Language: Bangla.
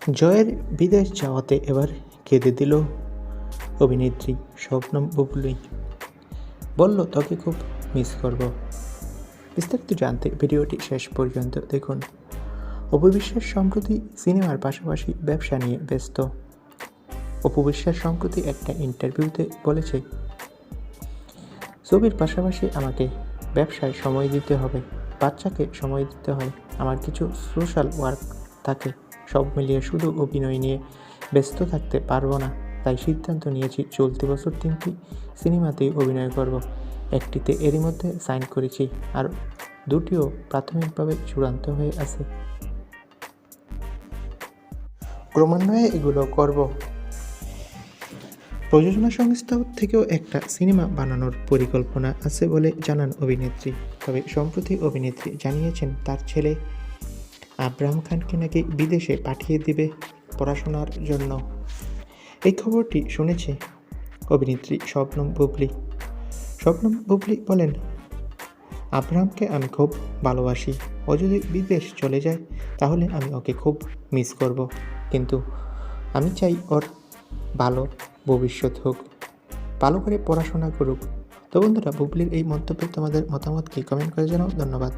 জয়ের বিদেশ যাওয়াতে এবার কেঁদে দিল অভিনেত্রী শবনম বুবলী। বলল, তোকে খুব মিস করব। বিস্তারিত জানতে ভিডিওটি শেষ পর্যন্ত দেখুন। অপু বিশ্বাস সম্প্রতি সিনেমার পাশাপাশি ব্যবসা নিয়ে ব্যস্ত। অপু বিশ্বাস সম্প্রতি একটা ইন্টারভিউতে বলেছে, ছবির পাশাপাশি আমাকে ব্যবসায় সময় দিতে হবে, বাচ্চাকে সময় দিতে হয়, আমার কিছু সোশ্যাল ওয়ার্ক থাকে, সব মিলিয়ে শুধু অভিনয় নিয়ে ব্যস্ত থাকতে পারবো না। তাই সিদ্ধান্ত নিয়েছি চলতি বছর 3টি সিনেমাতেই অভিনয় করব। একটিতে এরই মধ্যে সাইন করেছি, আর 2টিও প্রাথমিকভাবে চূড়ান্ত হয়ে আছে। ক্রমান্বয়ে এগুলো করব। প্রযোজনা সংস্থা থেকেও একটা সিনেমা বানানোর পরিকল্পনা আছে বলে জানান অভিনেত্রী। তবে সম্প্রতি অভিনেত্রী জানিয়েছেন, তার ছেলে আব্রাহাম খানকে নাকি বিদেশে পাঠিয়ে দিবে পড়াশোনার জন্য। এই খবরটি শুনেছে অভিনেত্রী শবনম বুবলী। শবনম বুবলী বলেন, আব্রাহামকে আমি খুব ভালোবাসি। ও যদি বিদেশ চলে যায় তাহলে আমি ওকে খুব মিস করব, কিন্তু আমি চাই ওর ভালো ভবিষ্যৎ হোক, ভালো করে পড়াশোনা করুক। তো বন্ধুরা, বুবলির এই মন্তব্যে তোমাদের মতামত কি? কমেন্ট করে জানাও। ধন্যবাদ।